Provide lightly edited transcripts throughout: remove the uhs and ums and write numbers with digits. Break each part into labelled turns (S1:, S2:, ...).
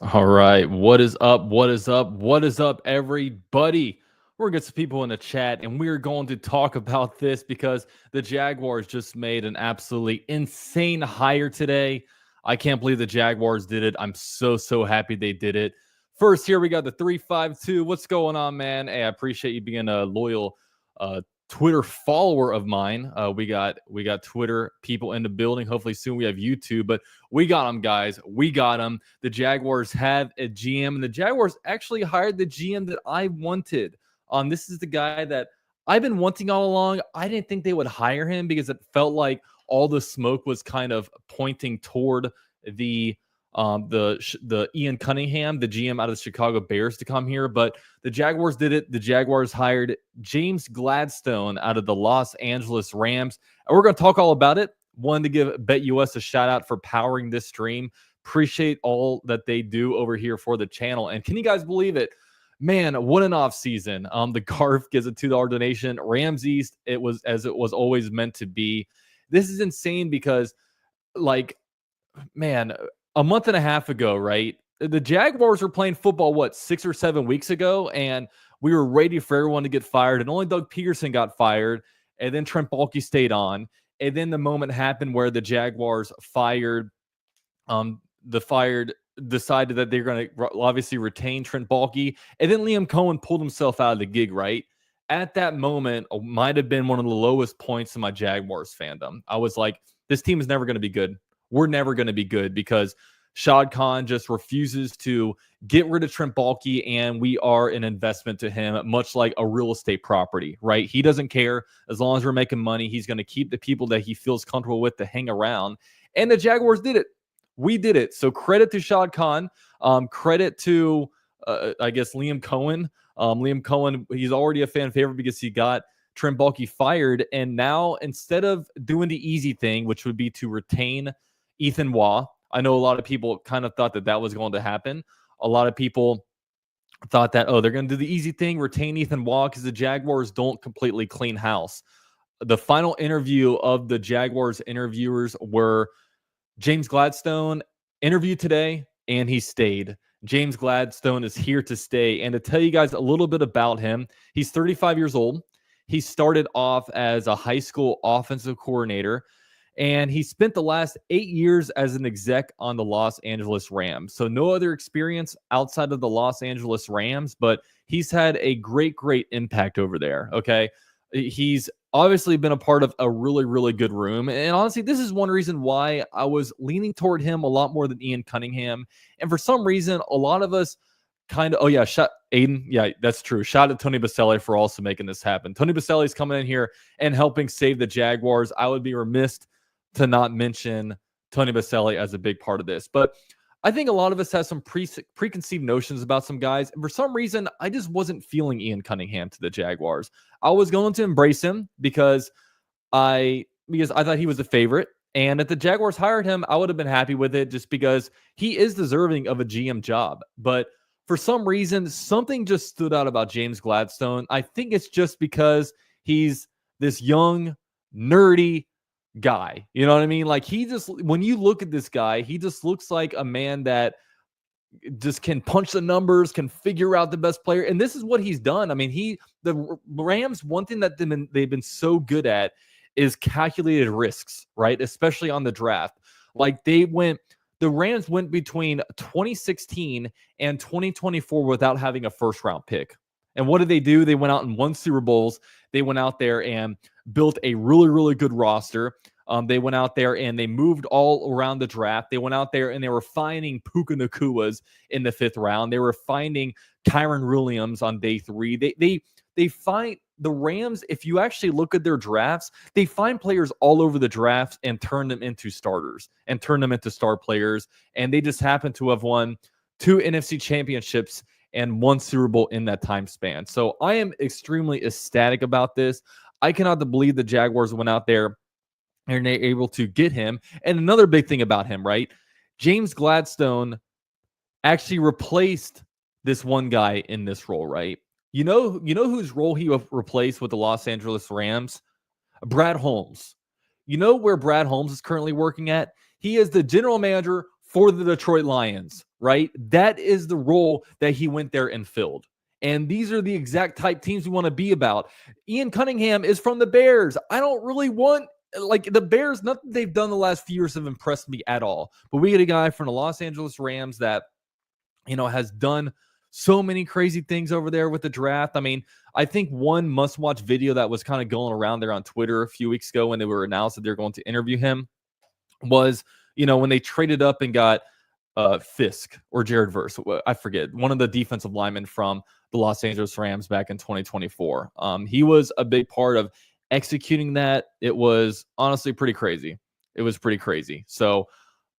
S1: All right. What is up? What is up? What is up, everybody? We're going to get some people in the chat, and we're going to talk about this because the Jaguars just made an absolutely insane hire today. I can't believe the Jaguars did it. I'm so happy they did it. First, here we got the 352. What's going on, man? Hey, I appreciate you being a loyal uh, Twitter follower of mine. We got Twitter people in the building. Hopefully soon we have YouTube, but we got them, guys. We got them. The Jaguars have a GM, and the Jaguars actually hired the GM that I wanted. This is the guy that I've been wanting all along. I didn't think they would hire him because it felt like all the smoke was kind of pointing toward the the Ian Cunningham, the GM out of the Chicago Bears, to come here. But the Jaguars did it. The Jaguars hired James Gladstone out of the Los Angeles Rams, and we're going to talk all about it. Wanted to give BetUS a shout out for powering this stream. Appreciate all that they do over here for the channel. And can you guys believe it? Man, what an off season. The Garf gives a $2 donation. Ramses, it was as it was always meant to be. This is insane because, like, man, a month and a half ago, right? The Jaguars were playing football, what, 6 or 7 weeks ago? And we were ready for everyone to get fired. And only Doug Peterson got fired. And then Trent Baalke stayed on. And then the moment happened where the Jaguars decided that they're going to obviously retain Trent Baalke. And then Liam Cohen pulled himself out of the gig, right? At that moment, might have been one of the lowest points in my Jaguars fandom. I was like, this team is never going to be good. We're never going to be good because Shad Khan just refuses to get rid of Trent Baalke, and we are an investment to him, much like a real estate property, right? He doesn't care. As long as we're making money, he's going to keep the people that he feels comfortable with to hang around. And the Jaguars did it. We did it. So credit to Shad Khan. Credit to, I guess, Liam Cohen. Liam Cohen, he's already a fan favorite because he got Trent Baalke fired. And now, instead of doing the easy thing, which would be to retain Ethan Waugh, I know a lot of people kind of thought that that was going to happen. A lot of people thought that, oh, they're going to do the easy thing, retain Ethan Waugh, because the Jaguars don't completely clean house. The final interview of the Jaguars interviewers were James Gladstone interviewed today, and he stayed. James Gladstone is here to stay. And to tell you guys a little bit about him, he's 35 years old. He started off as a high school offensive coordinator, and he spent the last 8 years as an exec on the Los Angeles Rams. So no other experience outside of the Los Angeles Rams, but he's had a great impact over there, okay? He's obviously been a part of a really good room. And honestly, this is one reason why I was leaning toward him a lot more than Ian Cunningham. And for some reason, a lot of us kind of, oh yeah, shot Aiden. Yeah, that's true. Shout out to Tony Baselli for also making this happen. Tony Baselli's coming in here and helping save the Jaguars. I would be remiss to not mention Tony Baselli as a big part of this. But I think a lot of us have some preconceived notions about some guys. And for some reason, I just wasn't feeling Ian Cunningham to the Jaguars. I was going to embrace him because I thought he was a favorite. And if the Jaguars hired him, I would have been happy with it just because he is deserving of a GM job. But for some reason, something just stood out about James Gladstone. I think it's just because he's this young, nerdy guy. You know what I mean? Like, he just, when you look at this guy, he just looks like a man that just can punch the numbers, can figure out the best player. And this is what he's done. I mean, the Rams, one thing that they've been so good at is calculated risks, right? Especially on the draft. Like, the Rams went between 2016 and 2024 without having a first round pick. And what did they do? They went out and won Super Bowls. They went out there and built a really good roster. They went out there and they moved all around the draft. They went out there and they were finding Puka Nakuas in the 5th round. They were finding Kyron Williams on day 3. They find the Rams, if you actually look at their drafts, they find players all over the draft and turn them into starters and turn them into star players. And they just happen to have won 2 NFC championships and 1 Super Bowl in that time span. So I am extremely ecstatic about this. I cannot believe the Jaguars went out there and they're able to get him. And another big thing about him, right? James Gladstone actually replaced this one guy in this role, right? You know whose role he replaced with the Los Angeles Rams? Brad Holmes. You know where Brad Holmes is currently working at? He is the general manager for the Detroit Lions. right? That is the role that he went there and filled. And these are the exact type teams we want to be about. Ian Cunningham is from the Bears. I don't really want, like, the Bears, nothing they've done the last few years have impressed me at all. But we get a guy from the Los Angeles Rams that, has done so many crazy things over there with the draft. I mean, I think one must-watch video that was kind of going around there on Twitter a few weeks ago when they were announced that they're going to interview him was, when they traded up and got Fisk or Jared Verse, I forget, one of the defensive linemen from the Los Angeles Rams back in 2024. He was a big part of executing that. It was honestly pretty crazy. It was pretty crazy. So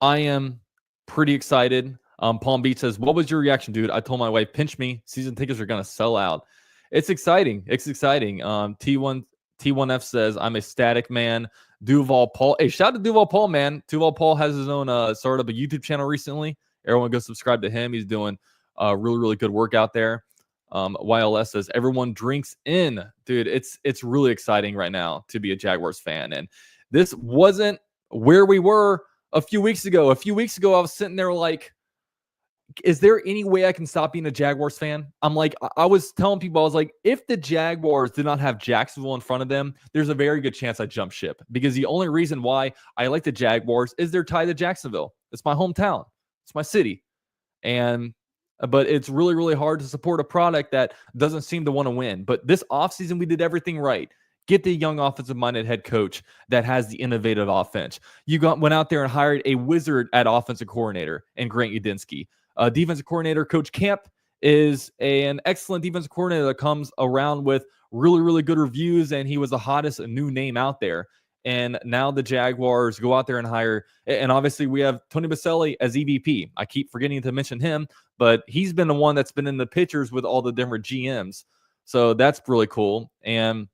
S1: I am pretty excited. Palm Beach says, "What was your reaction, dude? I told my wife, pinch me. Season tickets are going to sell out." It's exciting. It's exciting. T1F says, "I'm a static man." Duval Paul. Hey, shout out to Duval Paul, man. Duval Paul has his own started up a YouTube channel recently. Everyone go subscribe to him. He's doing really, really good work out there. YLS says, "Everyone drinks in." Dude, it's really exciting right now to be a Jaguars fan. And this wasn't where we were a few weeks ago. A few weeks ago, I was sitting there like, is there any way I can stop being a Jaguars fan? I'm like, I was telling people, I was like, if the Jaguars did not have Jacksonville in front of them, there's a very good chance I jump ship, because the only reason why I like the Jaguars is they're tied to Jacksonville. It's my hometown. It's my city. But it's really, really hard to support a product that doesn't seem to want to win. But this offseason, we did everything right. Get the young offensive-minded head coach that has the innovative offense. You went out there and hired a wizard at offensive coordinator in Grant Udinski. Defensive coordinator Coach Camp is an excellent defensive coordinator that comes around with really, really good reviews, and he was the hottest new name out there. And now the Jaguars go out there and hire, and obviously we have Tony Baselli as EVP. I keep forgetting to mention him, but he's been the one that's been in the pictures with all the different GMs. So that's really cool. And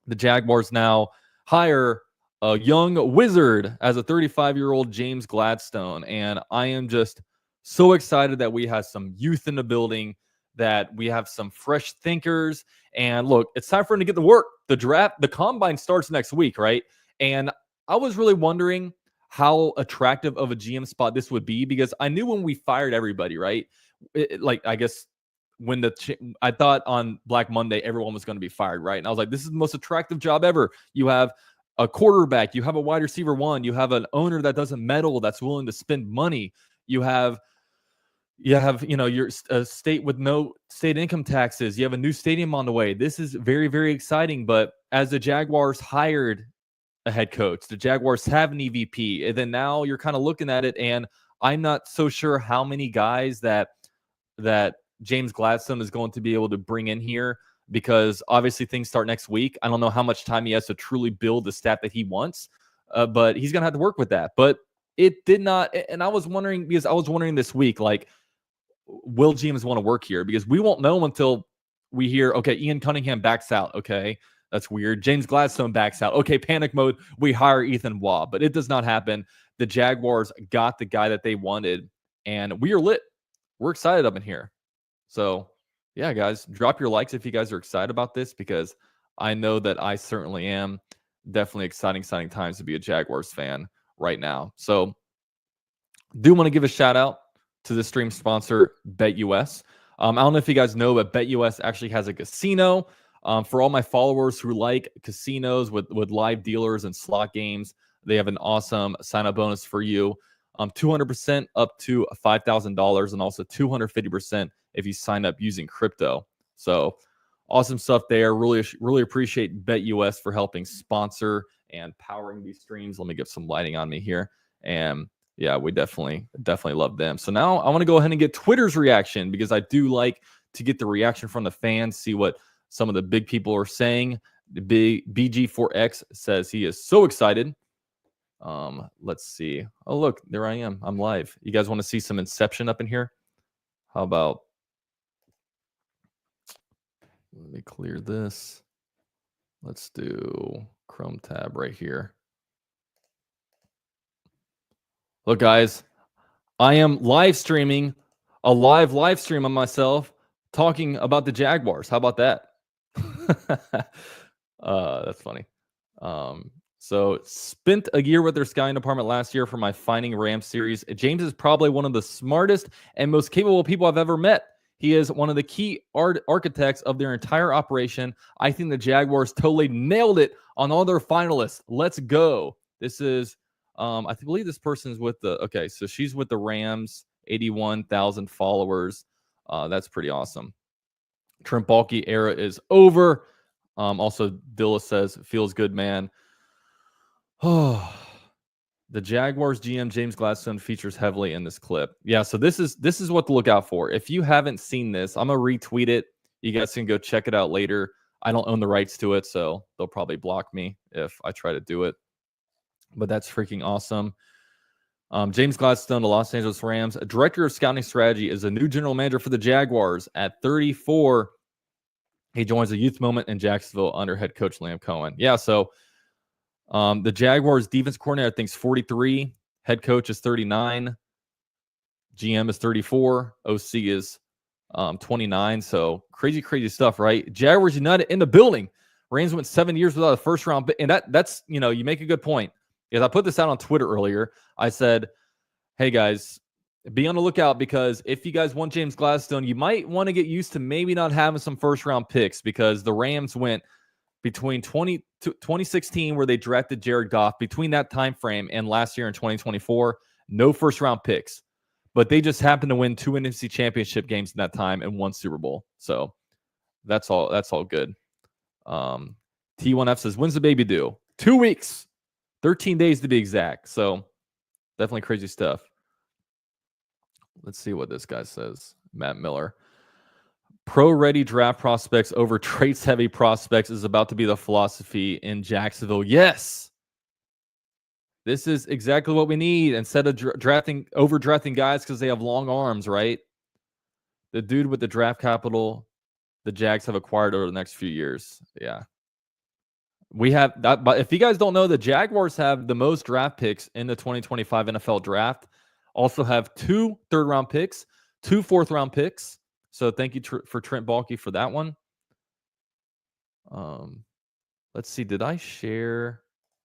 S1: the Jaguars now hire a young wizard as a 35-year-old James Gladstone. And I am just so excited that we have some youth in the building, that we have some fresh thinkers. And look, it's time for him to get to work. The draft, the combine starts next week, right? And I was really wondering how attractive of a GM spot this would be, because I knew when we fired everybody, right? I guess when I thought on Black Monday, everyone was going to be fired, right? And I was like, this is the most attractive job ever. You have a quarterback, you have a wide receiver one, you have an owner that doesn't meddle, that's willing to spend money. You have your state with no state income taxes. You have a new stadium on the way. This is very, very exciting. But as the Jaguars hired a head coach, the Jaguars have an EVP, and then now you're kind of looking at it, and I'm not so sure how many guys that James Gladstone is going to be able to bring in here, because obviously things start next week. I don't know how much time he has to truly build the staff that he wants, but he's going to have to work with that. But it did not, and I was wondering this week, like, will GMs want to work here? Because we won't know until we hear, okay, Ian Cunningham backs out. Okay, that's weird. James Gladstone backs out. Okay, panic mode. We hire Ethan Waugh, but it does not happen. The Jaguars got the guy that they wanted, and we are lit. We're excited up in here. So, yeah, guys, drop your likes if you guys are excited about this, because I know that I certainly am. Definitely exciting times to be a Jaguars fan right now. So, do want to give a shout out to the stream sponsor, BetUS. I don't know if you guys know, but BetUS actually has a casino. For all my followers who like casinos with live dealers and slot games, they have an awesome sign-up bonus for you. 200% up to $5,000, and also 250% if you sign up using crypto. So awesome stuff there. Really, really appreciate BetUS for helping sponsor and powering these streams. Let me get some lighting on me here. And yeah, we definitely love them. So now I want to go ahead and get Twitter's reaction, because I do like to get the reaction from the fans, see what some of the big people are saying. The big BG4X says he is so excited. Let's see. Oh, look, there I am. I'm live. You guys want to see some Inception up in here? How about, let me clear this. Let's do Chrome tab right here. Look, guys, I am live streaming a live stream of myself talking about the Jaguars. How about that? That's funny. So spent a year with their scouting department last year for my Finding Rams series. James is probably one of the smartest and most capable people I've ever met. He is one of the key architects of their entire operation. I think the Jaguars totally nailed it on all their finalists. Let's go. This is, I believe this person is with the, okay, so she's with the Rams, 81,000 followers. That's pretty awesome. Trent Baalke era is over. Also, Dilla says, feels good, man. Oh, the Jaguars GM James Gladstone features heavily in this clip. Yeah, so this is what to look out for. If you haven't seen this, I'm gonna retweet it. You guys can go check it out later. I don't own the rights to it, so they'll probably block me if I try to do it. But that's freaking awesome. James Gladstone, the Los Angeles Rams, a director of scouting strategy, is a new general manager for the Jaguars at 34. He joins the youth moment in Jacksonville under head coach Liam Cohen. Yeah, so the Jaguars defense coordinator, I think, is 43. Head coach is 39. GM is 34. OC is 29. So crazy stuff, right? Jaguars United in the building. Rams went 7 years without a first round, and that's you make a good point. Because I put this out on Twitter earlier. I said, hey guys, be on the lookout, because if you guys want James Gladstone, you might want to get used to maybe not having some first round picks, because the Rams went between 2016, where they drafted Jared Goff, between that time frame and last year in 2024, no first round picks. But they just happened to win 2 NFC championship games in that time and 1 Super Bowl. So that's all good. T1F says, when's the baby due? 2 weeks. 13 days to be exact. So definitely crazy stuff. Let's see what this guy says. Matt Miller. Pro-ready draft prospects over traits-heavy prospects is about to be the philosophy in Jacksonville. Yes. This is exactly what we need. Instead of overdrafting guys because they have long arms, right? The dude with the draft capital the Jags have acquired over the next few years. Yeah. We have that, but if you guys don't know, the Jaguars have the most draft picks in the 2025 NFL draft. Also have 2 third-round picks, 2 fourth-round picks. So thank you for Trent Baalke for that one. Let's see. Did I share?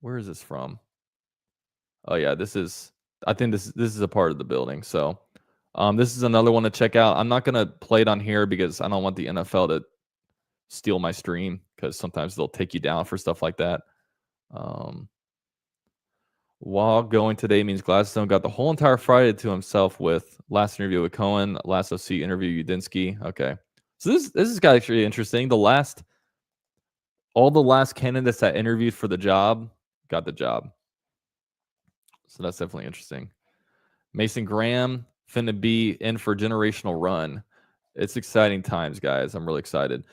S1: Where is this from? Oh yeah, I think this is a part of the building. So this is another one to check out. I'm not gonna play it on here because I don't want the NFL to steal my stream, because sometimes they'll take you down for stuff like that. While going today means Gladstone got the whole entire Friday to himself with last interview with Cohen, last OC interview Udinsky. Okay, so this is actually interesting. All the last candidates that interviewed for the job got the job, so that's definitely interesting. Mason Graham finna be in for a generational run. It's exciting times, guys. I'm really excited.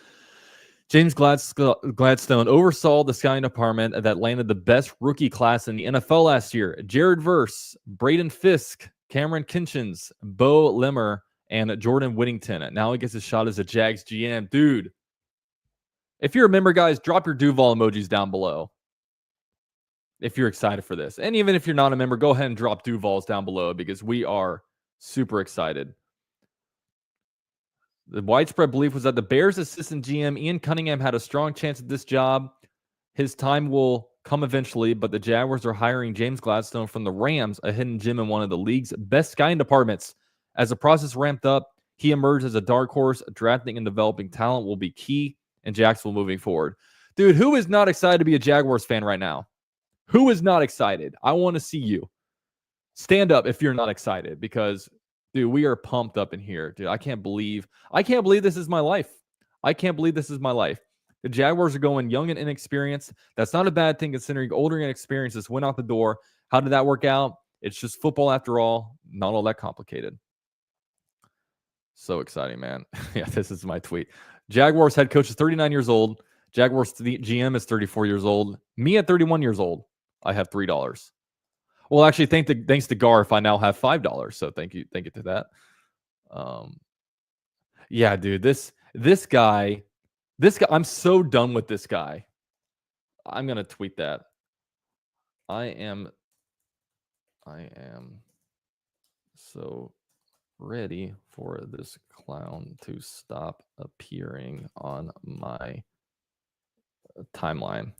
S1: James Gladstone oversaw the scouting department that landed the best rookie class in the NFL last year. Jared Verse, Braden Fisk, Cameron Kinchins, Bo Limmer, and Jordan Whittington. Now he gets a shot as a Jags GM. Dude, if you're a member, guys, drop your Duval emojis down below if you're excited for this. And even if you're not a member, go ahead and drop Duvals down below, because we are super excited. The widespread belief was that the Bears assistant GM, Ian Cunningham, had a strong chance at this job. His time will come eventually, but the Jaguars are hiring James Gladstone from the Rams, a hidden gem in one of the league's best scouting departments. As the process ramped up, he emerged as a dark horse. Drafting and developing talent will be key in Jacksonville moving forward. Dude, who is not excited to be a Jaguars fan right now? Who is not excited? I want to see you. Stand up if you're not excited, because dude, we are pumped up in here. Dude, I can't believe this is my life. I can't believe this is my life. The Jaguars are going young and inexperienced. That's not a bad thing, considering older and inexperienced just went out the door. How did that work out? It's just football after all. Not all that complicated. So exciting, man. Yeah, this is my tweet. Jaguars head coach is 39 years old. Jaguars GM is 34 years old. Me at 31 years old, I have $3. Well, actually, thanks to Garf, I now have $5. So thank you to that. Yeah, dude, this guy, I'm so done with this guy. I'm gonna tweet that. I am so ready for this clown to stop appearing on my timeline.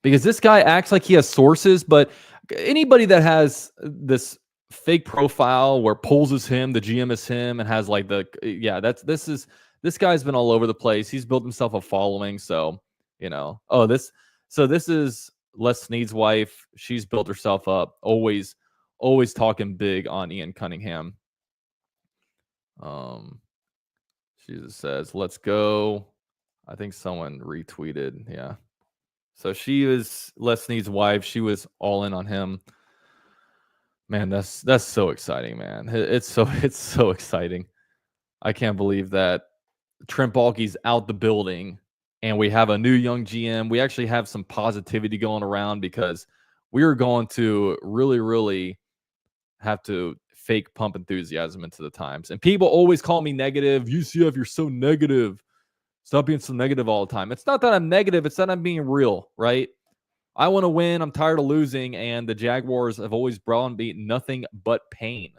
S1: because this guy acts like he has sources, but anybody that has this fake profile where Poles is him, the GM is him, and has like this guy's been all over the place. He's built himself a following, so this is Les Snead's wife. She's built herself up, always talking big on Ian Cunningham. She just says, "Let's go." I think someone retweeted, yeah. So she was Les Snead's wife. She was all in on him. Man, that's so exciting, man. It's so exciting. I can't believe that Trent Baalke's out the building and we have a new young GM. We actually have some positivity going around because we are going to really, really have to fake pump enthusiasm into the times. And people always call me negative. UCF, you're so negative. Stop being so negative all the time. It's not that I'm negative. It's that I'm being real, right? I want to win. I'm tired of losing. And the Jaguars have always brought me nothing but pain.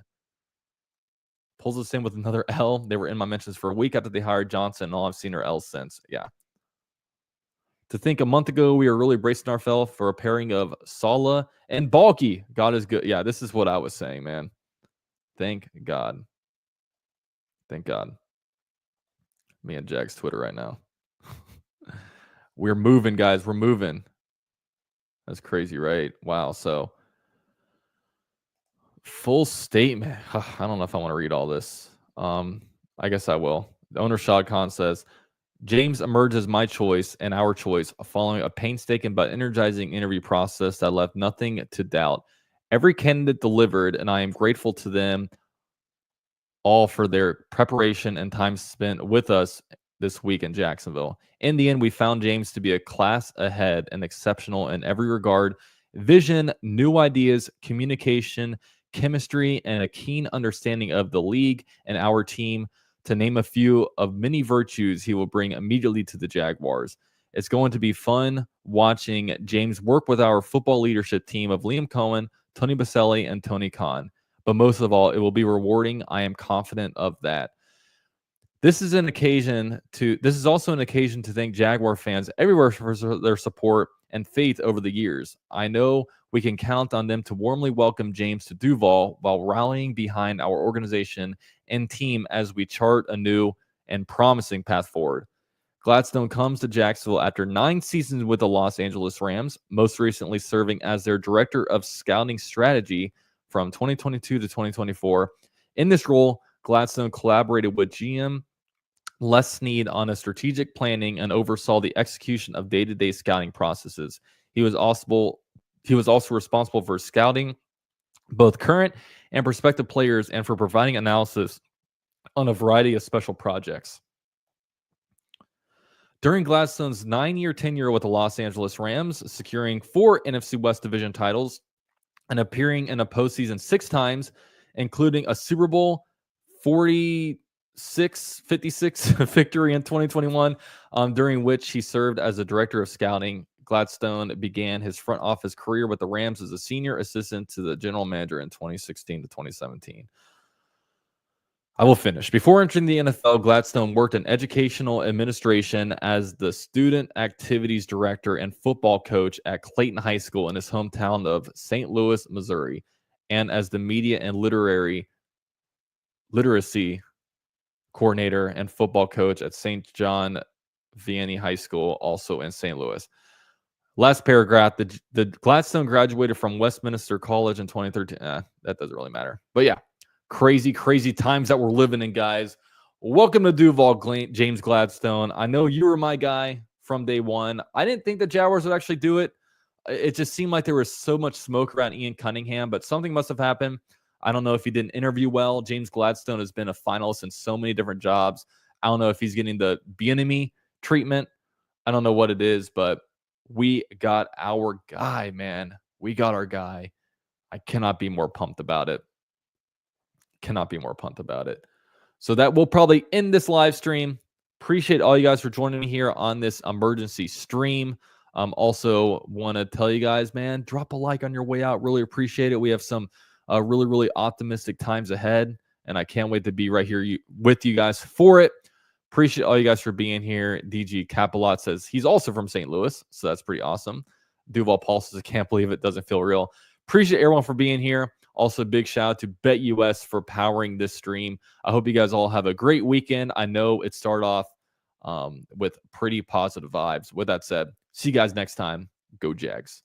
S1: Pulls us in with another L. They were in my mentions for a week after they hired Johnson, and all I've seen are L's since. Yeah. To think a month ago, we were really bracing ourselves for a pairing of Sala and Baalke. God is good. Yeah, this is what I was saying, man. Thank God. Thank God. Me and Jack's Twitter right now. We're moving, guys. We're moving. That's crazy, right? Wow. So, full statement. I don't know if I want to read all this. I guess I will. The owner Shad Khan says, James emerged as my choice and our choice following a painstaking but energizing interview process that left nothing to doubt. Every candidate delivered, and I am grateful to them all for their preparation and time spent with us this week in Jacksonville. In the end, we found James to be a class ahead and exceptional in every regard: vision, new ideas, communication, chemistry, and a keen understanding of the league and our team, to name a few of many virtues he will bring immediately to the Jaguars. It's going to be fun watching James work with our football leadership team of Liam Cohen, Tony Baselli, and Tony Khan. But most of all, it will be rewarding. I am confident of that. This is also an occasion to thank Jaguar fans everywhere for their support and faith over the years. I know we can count on them to warmly welcome James to Duval while rallying behind our organization and team as we chart a new and promising path forward. Gladstone comes to Jacksonville after 9 seasons with the Los Angeles Rams, most recently serving as their director of scouting strategy from 2022 to 2024. In this role, Gladstone collaborated with GM Les Snead on a strategic planning and oversaw the execution of day-to-day scouting processes. He was also responsible for scouting both current and prospective players and for providing analysis on a variety of special projects. During Gladstone's 9-year tenure with the Los Angeles Rams, securing 4 NFC West Division titles and appearing in a postseason 6 times, including a Super Bowl 56 victory in 2021, during which he served as the director of scouting. Gladstone began his front office career with the Rams as a senior assistant to the general manager in 2016 to 2017. I will finish. Before entering the NFL, Gladstone worked in educational administration as the student activities director and football coach at Clayton High School in his hometown of St. Louis, Missouri, and as the media and literacy coordinator and football coach at St. John Vianney High School, also in St. Louis. Last paragraph, the Gladstone graduated from Westminster College in 2013. That doesn't really matter. But yeah, crazy times that we're living in, guys. Welcome to Duval, James Gladstone. I know you were my guy from day one. I didn't think the Jaguars would actually do it. It just seemed like there was so much smoke around Ian Cunningham, but something must have happened. I don't know if he didn't interview well. James Gladstone has been a finalist in so many different jobs. I don't know if he's getting the Bieniemy treatment. I don't know what it is, but we got our guy, man. We got our guy. I cannot be more pumped about it. So that will probably end this live stream. Appreciate all you guys for joining me here on this emergency stream. Also want to tell you guys, man, drop a like on your way out. Really appreciate it. We have some really optimistic times ahead, and I can't wait to be right here with you guys for it. Appreciate all you guys for being here. DG Capilot says he's also from St. Louis, so that's pretty awesome. Duval Paul says, I can't believe it doesn't feel real. Appreciate everyone for being here. Also, big shout out to BetUS for powering this stream. I hope you guys all have a great weekend. I know it started off with pretty positive vibes. With that said, see you guys next time. Go Jags.